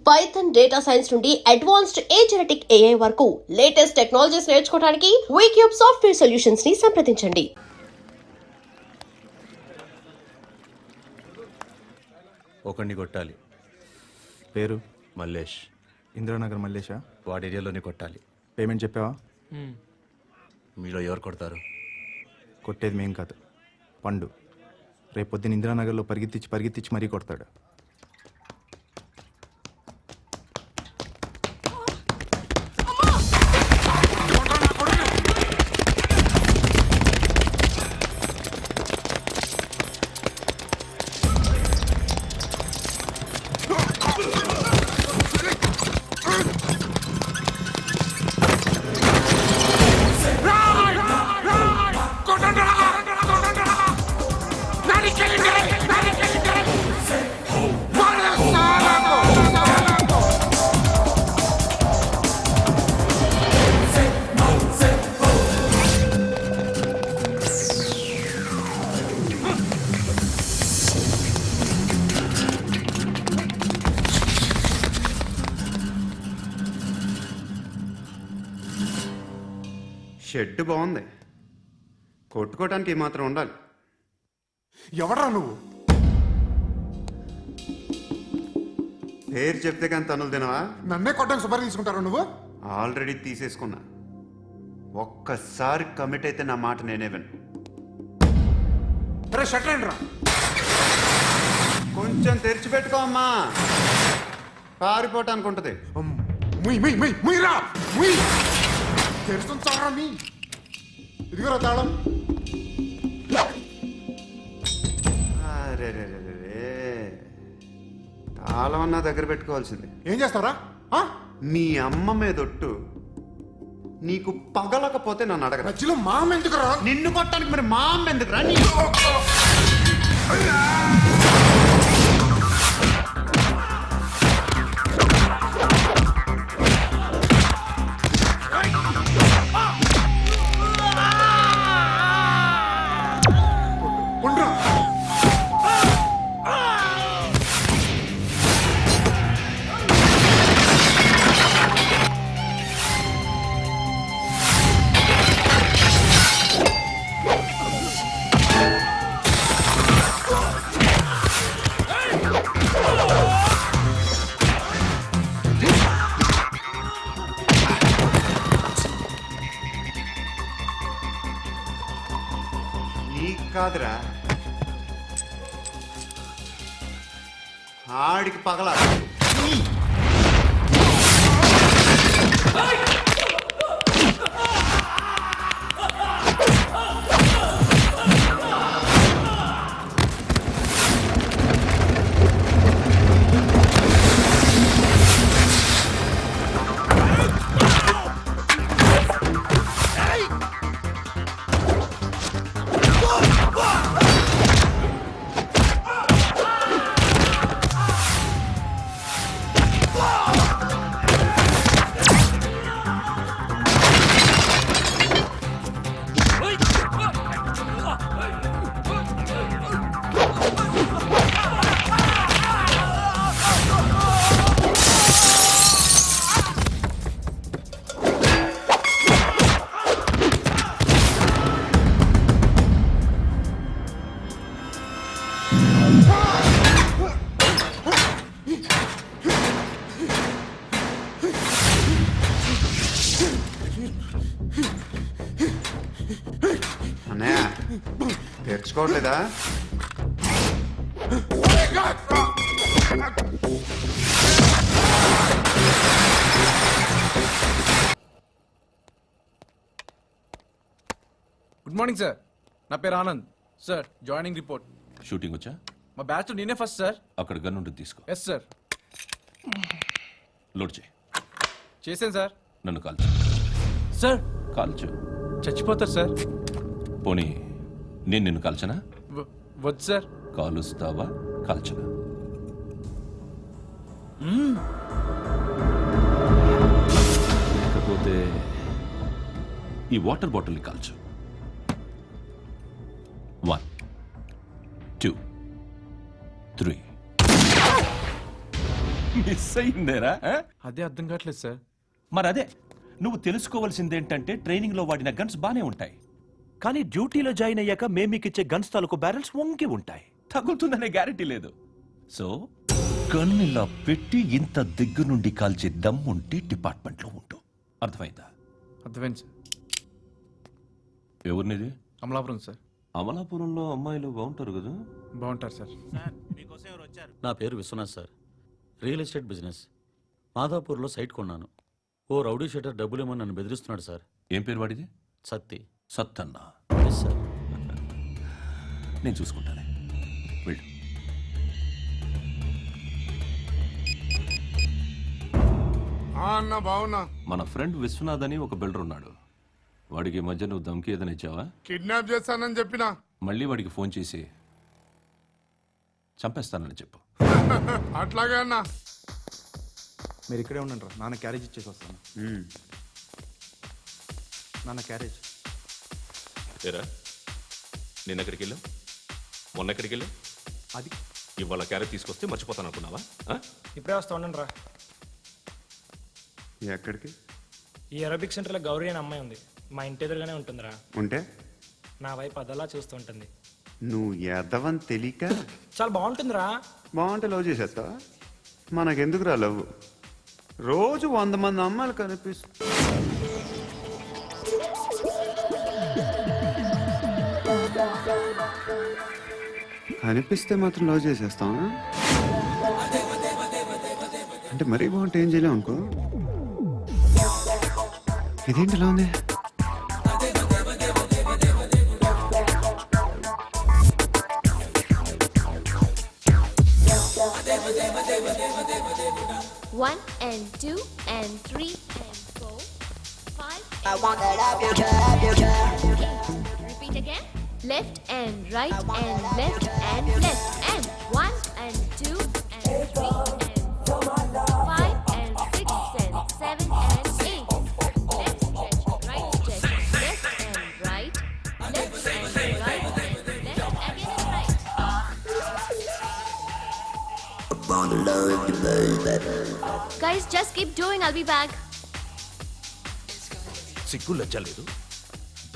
Python data science నుండి advanced genetic AI వరకు latest technologies నేర్చుకోవడానికి వీక్యూబ్ సాఫ్ట్వేర్ సొల్యూషన్స్ ని సంప్రదించండి. ఒకడిని కొట్టాలి. పేరు మల్లేష్. ఇందిరానగర్ మల్లేషా? వాడి ఏరియాలోనే కొట్టాలి. పేమెంట్ చెప్పావా? మీలో ఎవరు కొడతారు? కొట్టేది మేం కాదు, పండు. రేపు పొద్దున్న ఇందిరానగర్లో పరిగెత్తించి మరీ కొడతాడు. షెడ్ బాగుంది, కొట్టుకోవటానికి మాత్రం ఉండాలి. ఎవడ్రా నువ్వు? పేరు చెప్తే కానీ తనులు తినవా? నన్నే కొట్టడానికి సుపారీ తీసుకుంటారా నువ్వు? ఆల్రెడీ తీసేసుకున్నా. ఒక్కసారి కమిట్ అయితే నా మాట నేనే విను. అరే షట్ రా. కొంచెం తెరిచిపెట్టుకో అమ్మా, పారిపోవటానికి ఉంటుంది. ముయ్యరా తెరుస్తుంచారా మీ? ఇదిగోరా తాళం. అరే తాళం అన్నా దగ్గర పెట్టుకోవాల్సింది. ఏం చేస్తారా? నీ అమ్మ మీదొట్టు, నీకు పగలకపోతే నన్ను అడగరా. మధ్యలో మామ ఎందుకు రా? నిన్ను కొట్టడానికి మరి మా అమ్మ ఎందుకు రా? కాదురా, ఆడికి పగల. అన్నయ్య తెచ్చుకోవట్లేదా? గుడ్ మార్నింగ్ సార్, నా పేరు Anand sir. Joining report. Shooting వచ్చా? మా బ్యాచ్ నేనే ఫస్ట్ సార్. అక్కడ గన్ ఉంటుంది, తీసుకో. Yes sir. లోడ్ చేయి. చేశాను సార్. నన్ను కాల్చు. సార్ కాల్చు. చచ్చిపోతారు సార్. పోనీ నేను నిన్ను కాల్చనా? వద్దు సార్. కాలుస్తావా కాల్చనా? లేకపోతే ఈ వాటర్ బాటిల్ని కాల్చు. 1 2 3 మిస్ అయిందేరా ఆ? అదే అర్థం కావట్లేదు సార్. మరి అదే నువ్వు తెలుసుకోవాల్సిందేంటంటే ట్రైనింగ్ లో వాడిన గన్స్ బానే ఉంటాయి, కానీ డ్యూటీలో జాయిన్ అయ్యాక మేము మీకు ఇచ్చే గన్స్ తాలూకు బ్యారెల్స్ వంగి ఉంటాయి, తగులుతుందనే గ్యారెంటీ లేదు. సో గన్ ఇలా పెట్టి ఇంత దగ్గర నుండి కాల్చే దమ్ ఉంటే డిపార్ట్మెంట్ లో ఉంటూ. అర్థమైందా? అర్థమైంది సార్. ఎవరినిది? అమలాపురం సార్. అమలాపురంలో అమ్మాయిలు బాగుంటారు కదా. బాగుంటారు సార్. నా పేరు Viswanath sir. Real estate business. మాధాపూర్లో సైట్ కొన్నాను. ఓ రౌడీ షెటర్ డబ్బులేమని నన్ను బెదిరిస్తున్నాడు సార్. ఏం పేరు వాడిది? సత్తి. సత్తన్న. Yes sir. నేను చూసుకుంటానే, వెళ్ళు. అన్న బావున్నా. మన ఫ్రెండ్ విశ్వనాథ్ అని ఒక బిల్డర్ ఉన్నాడు. వాడికి ఈ మధ్య నువ్వు దమ్కి ఏదైనా ఇచ్చావా? కిడ్నాప్ చేస్తానని చెప్పినా. మళ్ళీ వాడికి ఫోన్ చేసి చంపేస్తానని చెప్పు. అట్లాగే అన్నా. మీరు ఇక్కడే ఉండండి రా, నాన్న క్యారేజ్ ఇచ్చేసి వస్తాను. నాన్న క్యారేజ్. ఏరా నిన్న ఎక్కడికి వెళ్ళావు, మొన్న ఎక్కడికి వెళ్ళావు? అది ఇవాళ క్యారెట్ తీసుకొస్తే మర్చిపోతాను అనుకున్నావా? ఇప్పుడే వస్తా ఉండండి రా. ఎక్కడికి ఈ అరబిక్ సెంటర్లో గౌరీ అనే అమ్మాయి ఉంది. మా ఇంటి ఎదురుగానే ఉంటుందిరా. ఉంటే నా వైపు అదలా చూస్తూ ఉంటుంది. నువ్వు ఎదవని తెలియక చాలా బాగుంటుందిరా. బాగుంటే లవ్ చేసేస్తావా? మనకెందుకురా లవ్? రోజు 100 మంది అమ్మాయిలు కనిపిస్తే మాత్రం లవ్ చేసేస్తావా? అంటే మరీ బాగుంటే ఏం చేయలేవు అనుకో. ఇదేంటి ఇలా ఉంది? One and two and three and four, five. Repeat again. Left and right and left and left and one and two and three and four, five and six and seven and eight. Left stretch, right stretch, left and right, left and right and left again and right. Guys, just keep doing. I'll be back. సిగ్గు లజ్జ లేదు,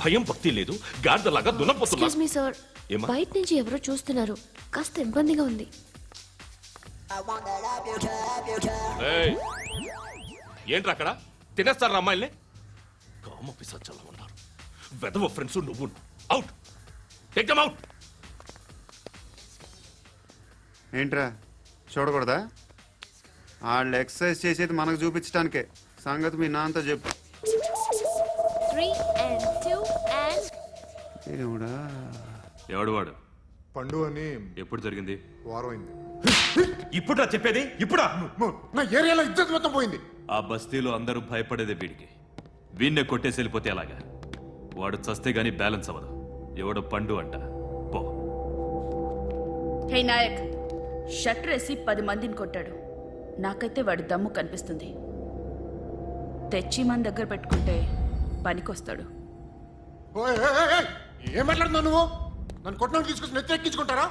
భయం భక్తి లేదు, గాడిదలాగా దున్నపోతున్నా. Excuse me, sir. ఏమ్మా? బయట నుంచి ఎవరో చూస్తున్నారు. కాస్త ఇబ్బందిగా ఉంది. ఏయ్, ఏంట్రా అక్కడ తినేస్తారా అమ్మాయిల్ని? కామ పిశాచాలా ఉన్నారు. వెదవ ఫ్రెండ్స్ నువ్వు. Out, take them out. ఏంట్రా చూడకూడదా? వాళ్ళు ఎక్సర్సైజ్ చేసేది మనకు చూపించడానికే. సంగతి మీ నాన్నతో చెప్పు. 3 and 2 and ఏమిడా? ఎవడు వాడు? పండు అని ఎప్పుడు జరిగింది? వారం అయింది. ఇప్పుడా చెప్పేది? ఇప్పుడా? నా ఏరియాలో ఇజ్జత్ మొత్తం పోయింది. ఆ బస్తీలో అందరూ భయపడేదే వీడికి. వీణ్ణే కొట్టేసి వెళ్ళిపోతే అలాగా? వాడు చస్తే గానీ బ్యాలెన్స్ అవ్వదు. ఎవడో పండు అంట. పో. హే నాయక్, షట్టర్ వేసి 10 మందిని కొట్టాడు. నాకైతే వాడి దమ్ము కనిపిస్తుంది. తెచ్చి మన దగ్గర పెట్టుకుంటే పనికొస్తాడు. ఓయ్, ఏయ్, ఏయ్, ఏయ్, ఏం మాట్లాడుతున్నావు నువ్వు? నన్ను కొట్టడానికి తీసుకొచ్చి నెత్తెక్కించుకుంటారా?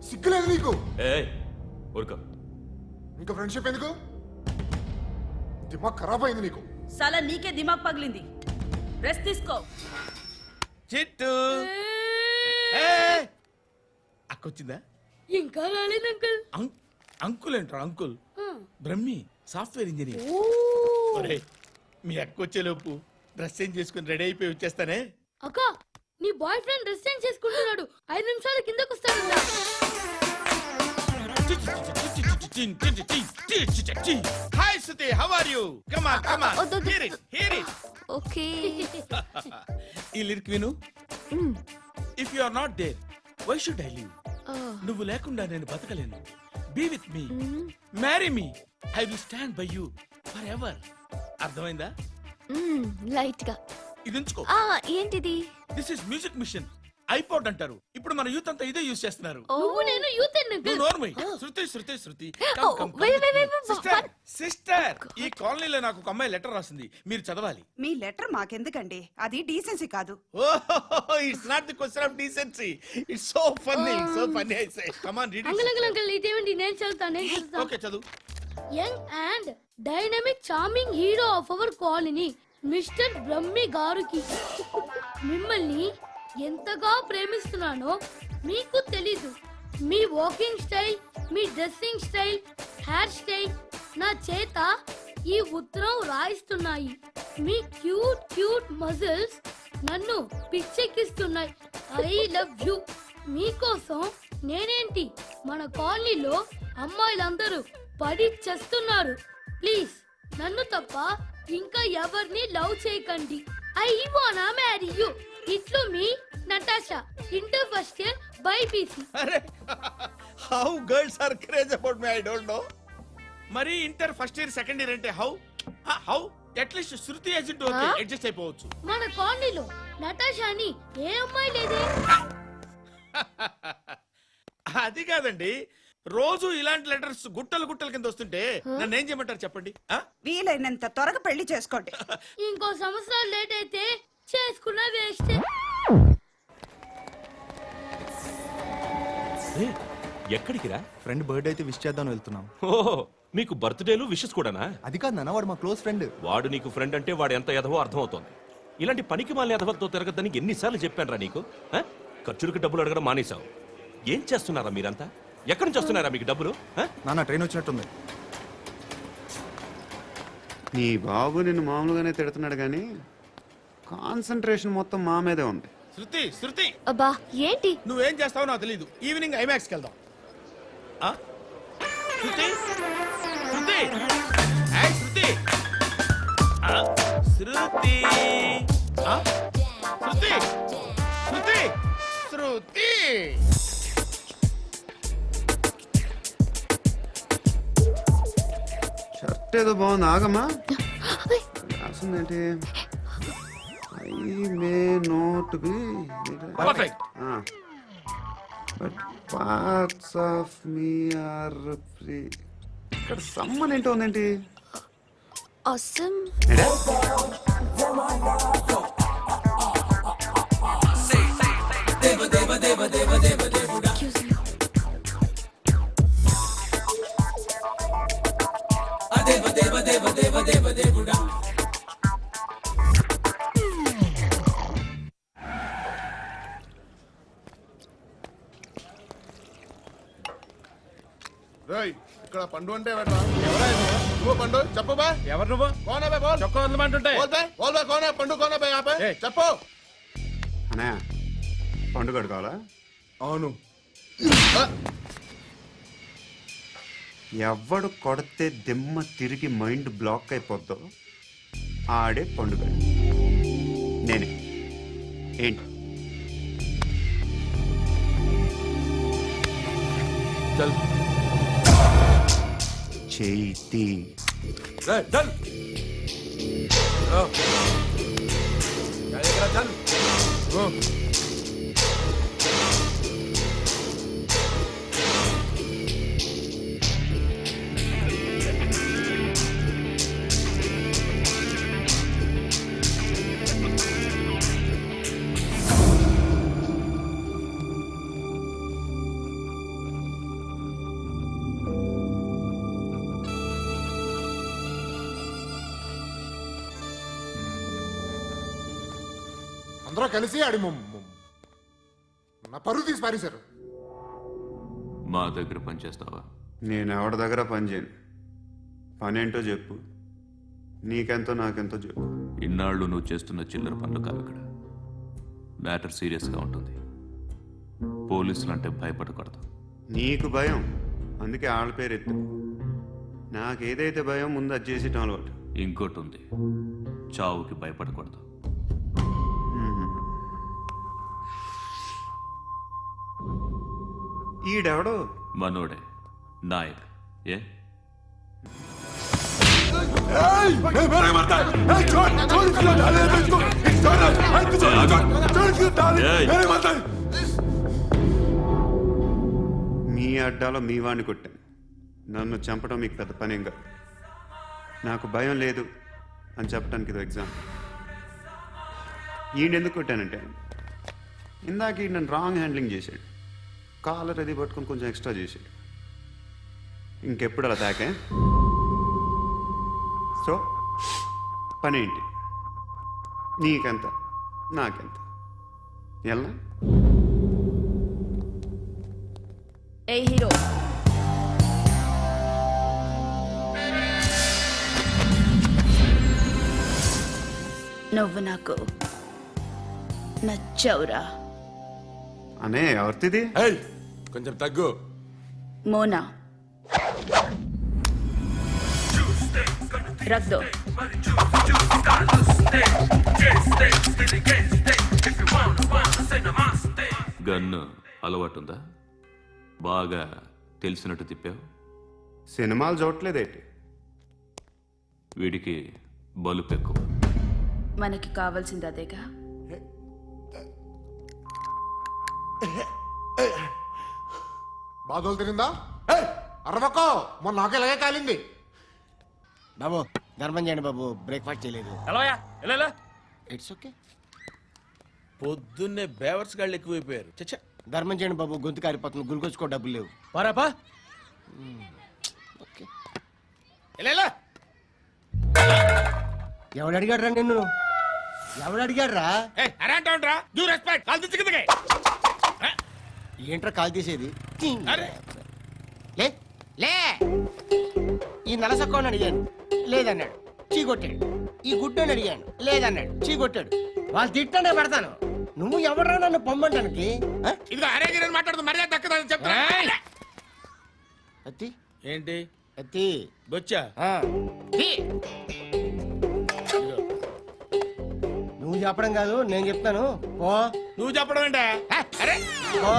సిగ్గులేదు నీకు? ఏయ్ ఊరుకో. ఇంకా ఫ్రెండ్షిప్ ఎందుకు? దిమాగ్ ఖరాబ్ అయింది నీకు. సాలా నీకే దిమాగ్ పగిలింది. రెస్ట్ తీసుకో. చిట్టు అక్కొచ్చిందా? ఇంకా రాలేదు అంకుల్. అంకుల్ ఏంట్రా అంకుల్? Brahmi software engineer. ఒరేయ్, మీ అక్కొచ్చేలోపు డ్రెస్ చేంజ్ చేసుకుని రెడీ అయిపోయి వచ్చేస్తానే. అక్క, నీ బాయ్ ఫ్రెండ్ డ్రెస్ చేంజ్ చేసుకుంటున్నాడు. 5 నిమిషాలు కిందకు వస్తాడు. Hi Suthi, how are you? Come on come on, hear it hear it. Okay. ఈ లిరిక్ విను. If you are not there, why should I live? నువ్వు లేకుండా నేను బతకలేను. Be with me, marry me, I will stand by you forever. అర్థమైందా? Light గా. ఇది ఉంచుకో. ఏంటిది? This is music machine. IPod అంటారు. ఇప్పుడు మన యూత్ అంతా ఇదే యూజ్ చేస్తున్నారు. నువ్వు నేను youth Shruti Shruti Shruti. wait. Sister, ఈ కాలనీలో నాకు ఒక అమ్మాయి లెటర్ రాసింది. మీరు చదవాలి. మీ లెటర్ మాకెందుకండి? అది డీసెన్సీ కాదు. It's not the question of decency. It's so funny, so funny. I say come on read it. Uncle ఇదేమండి? నేను చదువుతాను. ఓకే చదువు. Young and dynamic charming hero of our colony mister Brahmi గారికి మిమ్మల్ని ఎంతగా ప్రేమిస్తున్నానో మీకు తెలీదు. మీ వాకింగ్ స్టైల్, మీ డ్రెస్సింగ్ స్టైల్, హెయిర్ స్టైల్ నా చేత ఈ ఉత్తరం రాయిస్తున్నాయి. మీ క్యూట్ క్యూట్ మజిల్స్ నన్ను పిచ్చెక్కిస్తున్నాయి. I love you. మీకోసం నేనేంటి, మన కాలనీలో అమ్మాయిలందరూ పడి చేస్తున్నారు. ప్లీజ్ నన్ను తప్ప ఇంకా ఎవరిని లవ్ చేయకండి. ఐ వానా మ్యారీ యు. ఇట్లు మీ Natasha, inter first year BiPC. అరే how girls are craze about me I don't know. మరి inter first year second year అంటే how how at least Shruti agent okay adjust అయిపోవచ్చు. మన కాలనీలో నటాషాని ఏ అమ్మాయి లేదే. అది కాదండి, రోజు ఇలాంటి లెటర్స్ గుట్టలు గుట్టల కింద వస్తుంటే నన్ను ఏం చేయమంటారు చెప్పండి. వీలైనంత త్వరగా పెళ్లి చేసుకోండి. ఇంకో సంవత్సరాలు లేట్ అయితే చేసుకున్న వేస్ట్. ఎక్కడికి రా? ఫ్రెండ్ బర్త్డే అయితే విష్ చేద్దాం వెళ్తున్నాం. ఓహో, మీకు బర్త్డేలు విషెస్ కూడానా? అది కాదు నాన్న, వాడు మా క్లోజ్ ఫ్రెండ్. వాడు నీకు ఫ్రెండ్ అంటే వాడు ఎంత ఎదవో అర్థమవుతోంది. ఇలాంటి పనికి మాలిన ఎదవతో తిరగద్దని ఎన్నిసార్లు చెప్పాను రా నీకు? ఖర్చులకు డబ్బులు అడగడం మానేశావు. ఏం చేస్తున్నారా మీరంతా? ఎక్కడి నుంచి వస్తున్నారా మీకు డబ్బులు? నాన్న ట్రైన్ వచ్చినట్టుంది. నీ బాబు నిన్ను మామూలుగానే తిడుతున్నాడు కానీ కాన్సన్ట్రేషన్ మొత్తం మా మీదే ఉంది. శృతి శృతి అబ్బా ఏంటి? నువ్వేం చేస్తావో నాకు తెలీదు. ఈవినింగ్ ఐమాక్స్కి వెళ్దాం. శృతి శృతి ఏయ్ శృతి శృతి శృతి శృతి శృతి. షర్ట్ ఏదో బాగుంది, ఆగమ్మా. రాసిందేంటి? I may not be perfect. But parts of me are free. ఇక్కడ సమ్మన్ ఏంటో ఉందేంటి? అసమ్. ఏడా? రేయ్, ఇక్కడ పండు అంటే నువ్వు పండు చెప్పు బా. ఎవరు నువ్వు? కోనా బే బోల్. చొక్కా వదలమంటుంటే బోల్ బే బోల్ బే కోనా పండు కోనా బే ఆపే ఏయ్. చెప్పు. అన్నయ్య పండుగ కావాలా? అవును. ఎవడు కొడితే దిమ్మ తిరిగి మైండ్ బ్లాక్ అయిపోద్దో ఆడే పండుగ. నేనే. ఏంటి? చల్ చేతి చల్. అందరూ కలిసి ఆడి నా పరువు తీసి పారేశారు. మా దగ్గర పనిచేస్తావా? నేను ఎవరి దగ్గర పని చేయను. పనేంటో చెప్పు. నీకెంతో నాకెంతో చెప్పు. ఇన్నాళ్ళు నువ్వు చేస్తున్న చిల్లర పనులు కావు ఇక్కడ. మ్యాటర్ సీరియస్గా ఉంటుంది. పోలీసులు అంటే భయపడకూడదు. నీకు భయం, అందుకే ఆళ్ళ పేరు ఎత్తు. నాకేదైతే భయం ముందు అది చేసేటం అలవాటు. ఇంకోటి ఉంది, చావుకి భయపడకూడదు. ఈడెవడో మనోడే నాయక్. ఏ మీ అడ్డాలో మీ వాడిని కొట్టాను. నన్ను చంపడం మీకు పెద్ద పనేం కాదు. నాకు భయం లేదు అని చెప్పడానికి ఇది ఎగ్జామ్. ఈయనెందుకు కొట్టానంటే ఇందాక ఈ నన్ను రాంగ్ హ్యాండ్లింగ్ చేశాడు. కాలర్ అది పట్టుకొని కొంచెం ఎక్స్ట్రా చేశాడు. ఇంకెప్పుడు అలా తాకే సో పని ఏంటి? నీకెంత, నాకెంత? ఎలా? ఏ హీరో, నువ్వు నాకు నచ్చవురా. అనే ఎవరిది? కొంచెం తగ్గు. మోనా రక్ దో. గన్ను అలవాటుందా? బాగా తెలిసినట్టు తిప్పావు. సినిమాలు చూడట్లేదేంటి? వీడికి బలుపు ఎక్కువ. మనకి కావాల్సింది అదేగా. బాధలు తిరిందా? అరవకో, మొన్న నాకు ఇలాగే కాలింది. బాబు ధర్మం చేయండి బాబు, బ్రేక్ఫాస్ట్ చేయలేదు. It's okay. పొద్దున్నే బేవర్స్ గాళ్ళు ఎక్కువైపోయారు. చచ్చా, ధర్మం చేయండి బాబు, గొంతు కారిపోతుంది, గురికొచ్చుకో డబ్బులు లేవు. పారాపా. ఓకే. ఎవడు అడిగాడు రా నిన్ను? ఎవడు అడిగాడు రా? ఏంట్రా కాల్ తీసేది? లే లే. ఈ నలసక్కని అడిగాను, లేదన్నాడు, చీ కొట్టాడు. ఈ గుడ్డని అడిగాను, లేదన్నాడు, చీ కొట్టాడు. వాళ్ళు తిట్టానే పెడతాను. నువ్వు ఎవడరా నన్ను పొమ్మంటానికి? అత్తి ఏంటి అత్తి బొచ్చా? ఆ. తీ. నువ్వు చెప్పడం కాదు, నేను చెప్తాను. ఓ నువ్వు చెప్పడం ఏంటా? అరే ఓ.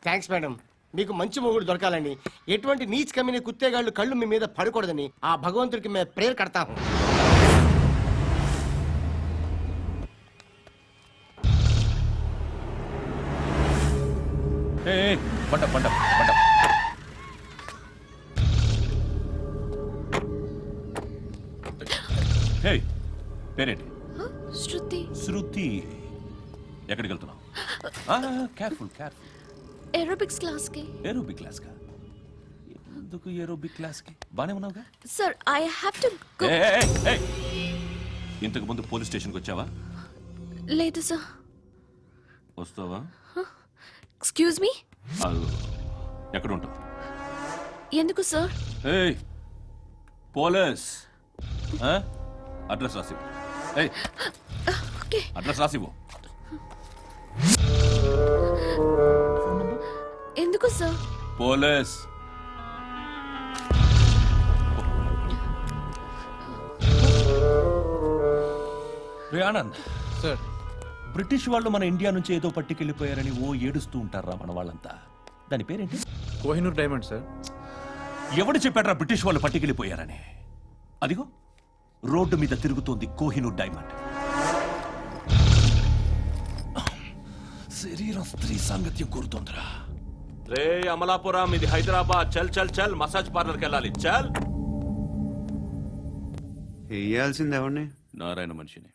Thanks madam. మీకు మంచి మొగుడు దొరకాలని, ఎటువంటి నీచ్ కమ్మిన కుత్తేగాళ్ళు కళ్ళు మీ మీద పడకూడదని ఆ భగవంతుడికి మేము ప్రేయర్ కడతాము. పంట పంట పంట. హే, పేరేంటి? శృతి. శృతి. ఎక్కడికి వెళ్తున్నావు? Careful careful. ఏరోబిక్స్ క్లాస్ కి. ఏరోబిక్ క్లాస్ కా? ఎందుకు ఏరోబిక్ క్లాస్ కి? బానే ఉన్నావుగా? Sir, I have to go. ఇంతకు ముందు పోలీస్ స్టేషన్కి వచ్చావా? లేదు సార్. వస్తావా? Excuse me. ఎక్కడ ఉంటావు? ఎందుకు సార్? ఏయ్, పోలీస్. అడ్రస్ రాసివ్వు. ఏయ్, ఓకే. అడ్రస్ రాసివ్వు. ఎందుకు సార్? పోలీస్. రే ఆనంద్ సార్. బ్రిటిష్ వాళ్ళు మన ఇండియా నుంచి ఏదో పట్టుకెళ్ళిపోయారని ఓ ఏడుస్తూ ఉంటారా మన వాళ్ళంతా? దాని పేరేంటి? Kohinoor diamond sir. ఎవడు చెప్పాడ్రా బ్రిటిష్ వాళ్ళు పట్టుకెళ్ళిపోయారని? అదిగో రోడ్డు మీద తిరుగుతోంది కోహినూర్ డైమండ్. శరీరం స్త్రీ సాంగత్యం కోరుతోందిరా. రే అమలాపురం, ఇది హైదరాబాద్. చల్ చల్ చల్, మసాజ్ పార్లర్కి వెళ్ళాలి. చల్. వేయాల్సింది ఎవరిని? నారాయణ మనిషిని.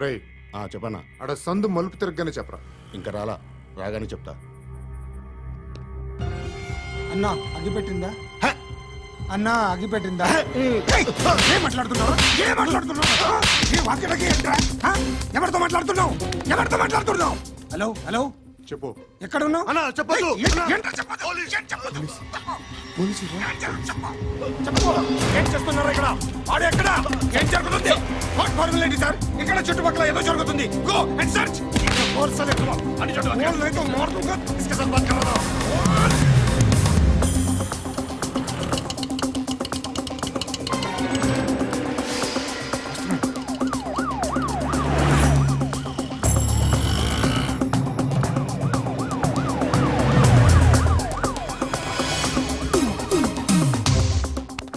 రే చెప్పనా? అడ సందు మలుపు తిరగగానే చెప్పరా. ఇంకా రాగానే చెప్తా. అన్నా అగిపెట్టిందా? అన్నా అగిపెట్టిందా? ఏం మాట్లాడుతున్నావు? ఏం మాట్లాడుతున్నావు? ఏ వాక్యలకి ఏంట్రా? ఎవరితో మాట్లాడుతున్నావు? ఎవరితో మాట్లాడుతున్నావు? హలో హలో, చెప్పు. ఎక్కడ ఉన్నావు? అన్నా చెప్పదు. ఏం చేస్తున్నారు ఇక్కడ? ఆడు ఎక్కడ? ఏం జరుగుతుంది? వాట్ ఫార్మల్ ఏంటి సార్? ఇక్కడ చుట్టుపక్కల ఏదో జరుగుతుంది. Go and search. ఫోర్స్ లే తుమ్. అని చోట नहीं तो मार दूंगा. इसके साथ बात कर रहा हूं.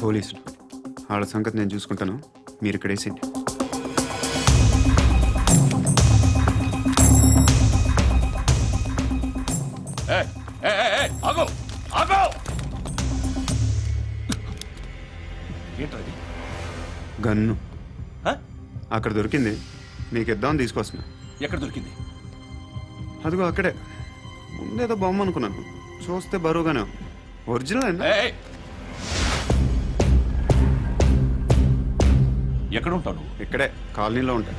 పోలీసులు వాళ్ళ సంగతి నేను చూసుకుంటాను. మీరు ఇక్కడ వేసేయండి. ఆగో ఆగో. ఏంటది? గన్ను హ? అక్కడ దొరికింది. మీకు ఇద్దామని తీసుకొస్తున్నా. ఎక్కడ దొరికింది? అదిగో అక్కడే ముందేదో బొమ్మ అనుకున్నాను, చూస్తే బరువుగానే ఒరిజినల్ అండి. ఏయ్! ఎక్కడ ఉంటావు నువ్వు? ఇక్కడే కాలనీలో ఉంటాయి.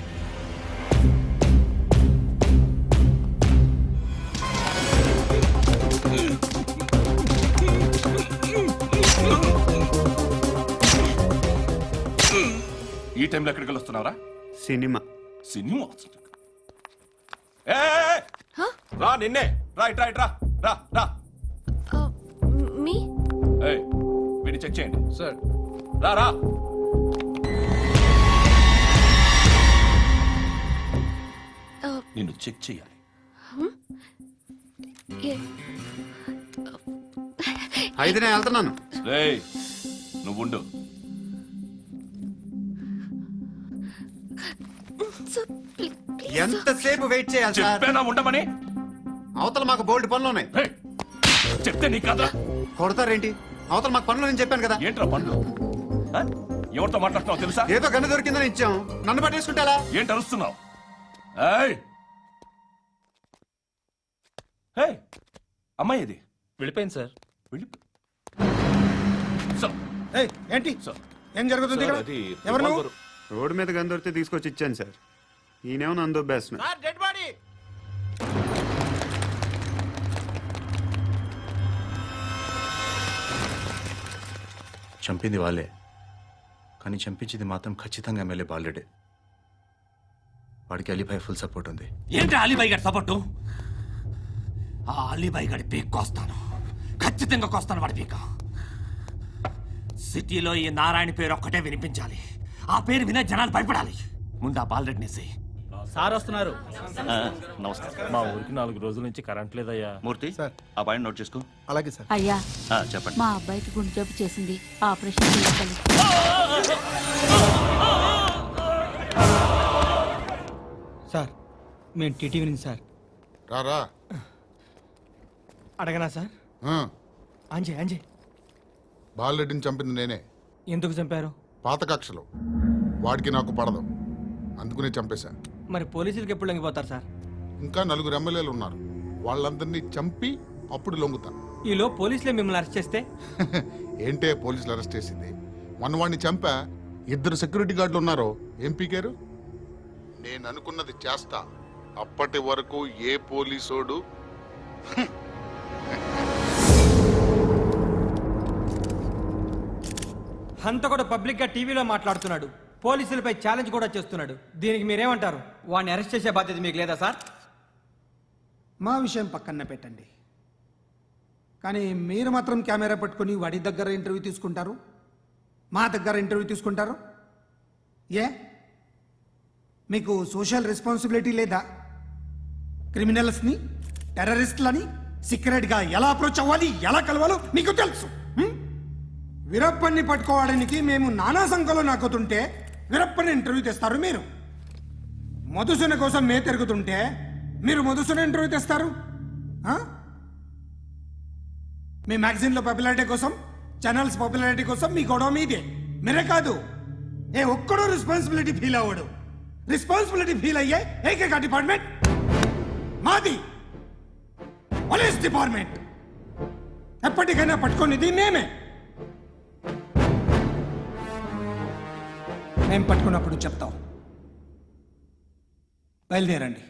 ఈ టైంలో ఎక్కడికి వస్తున్నారా? సినిమా. సినిమా ఏయ్! రా నిన్నే రా ఇట్రా ఇట్రా రా రా మీ ఏయ్, వీడిని చెక్ చేయండి సార్. రా రా నిన్ను చెక్ చేయాలి. అయితే నేను వెళ్తున్నాను. ఏయ్, నువ్వు ఉండు. ఎంతసేపు వెయిట్ చేయాలి సార్? చెప్పేనా ఉండమని? అవతల మాకు బోల్డ్ పనులు ఉన్నాయి. ఏయ్, చెప్తే నీ కదా కొడతారేంటి? అవతల మాకు పనులు నేను చెప్పాను కదా. ఏంట్రా పండ్లు? ఆ? ఎవరితో మాట్లాడుతున్నావు తెలుసా? ఏదో గన్ను దొరికిందని ఇచ్చాం, నన్ను పట్టేసుకుంటా. ఏంటి అరుస్తున్నావు? ఏయ్! ఏయ్, అమ్మాయి ఇది వెళ్ళిపోయింది సార్. వెళ్ళి సార్, ఏంటి సార్. ఏం జరుగుతుంది ఇక్కడ? అది ఎవరు నువ్వు? రోడ్డు మీద గన్ను దొరికితే తీసుకొచ్చి ఇచ్చాను సార్. ఈయనేమో నన్ను దొబ్బేస్తున్నా. Dead body. చంపింది వాళ్ళే, కానీ చంపించింది మాత్రం ఖచ్చితంగా ఎమ్మెల్యే బాలుడే. వాడికి అలీభాయ్ ఫుల్ సపోర్ట్ ఉంది. ఏంటి అలీబాయి గారి సపోర్టు? ఆ అలీబాయి గారి పీక్ కోస్తాను, ఖచ్చితంగా కోస్తాను వాడి పీక. సిటీలో ఈ నారాయణ పేరు ఒక్కటే వినిపించాలి. ఆ పేరు వినే జనాలు భయపడాలి. ముందు ఆ బాలరెడ్డిని సార్ వస్తున్నారు. నమస్కారం. మా ఊరికి 4 రోజుల నుంచి కరెంట్ లేదయ్యా. మూర్తి ఆ పాయింట్ నోట్ చేసుకో. అలాగే సార్. అయ్యా, చెప్పండి. మా అబ్బాయికి గుండె జబ్బు చేసింది, ఆపరేషన్ చేయాలి. సార్ మేము టీటీవీ నుంచి సార్. రారా. అడగనా సార్? అంజే అంజే బాలరెడ్డిని చంపింది నేనే. ఎందుకు చంపారు? పాత కక్షలు, వాడికి నాకు పడదు, అందుకునే చంపేశా. మరి పోలీసులకి ఎప్పుడు లొంగిపోతారు సార్? ఇంకా 4 ఎమ్మెల్యేలు ఉన్నారు, వాళ్ళందరినీ చంపి అప్పుడు లొంగుతా. ఈలో పోలీసులే మిమ్మల్ని అరెస్ట్ చేస్తే? ఏంటే పోలీసులు అరెస్ట్ చేసింది? మొన్న వాడిని చంపా, 2 సెక్యూరిటీ గార్డులు ఉన్నారు, ఏం పీకారు? నేను అనుకున్నది చేస్తా, అప్పటి వరకు ఏ పోలీసోడు హంత కూడా పబ్లిక్ గా టీవీలో మాట్లాడుతున్నాడు, పోలీసులపై ఛాలెంజ్ కూడా చేస్తున్నాడు. దీనికి మీరేమంటారు? వాడిని అరెస్ట్ చేసే బాధ్యత మీకు లేదా సార్? మా విషయం పక్కన పెట్టండి, కానీ మీరు మాత్రం కెమెరా పట్టుకొని వాడి దగ్గర ఇంటర్వ్యూ తీసుకుంటారు, మా దగ్గర ఇంటర్వ్యూ తీసుకుంటారు. ఏ మీకు సోషల్ రెస్పాన్సిబిలిటీ లేదా? క్రిమినల్స్ని, టెర్రరిస్టులని సీక్రెట్గా ఎలా అప్రోచ్ అవ్వాలి, ఎలా కలవాలో మీకు తెలుసు. వీరప్పన్ని పట్టుకోవడానికి మేము నానా సంఖ్యలో నాకుతుంటే వీరప్పని ఇంటర్వ్యూ తెస్తారు మీరు. మధుసూన కోసం మే తిరుగుతుంటే మీరు మధుసూన ఇంటర్వ్యూ తెస్తారు. మీ మ్యాగజైన్లో పాపులారిటీ కోసం, ఛానల్స్ పాపులారిటీ కోసం మీ గొడవ మీదే. మీరే కాదు, ఏ ఒక్కడో రెస్పాన్సిబిలిటీ ఫీల్ అవ్వడు. రెస్పాన్సిబిలిటీ ఫీల్ అయ్యే ఏకైక డిపార్ట్మెంట్ మాది, పోలీస్ డిపార్ట్మెంట్. ఎప్పటికైనా పట్టుకునేది మేమే. మేము పట్టుకున్నప్పుడు చెప్తాం. బయలుదేరండి.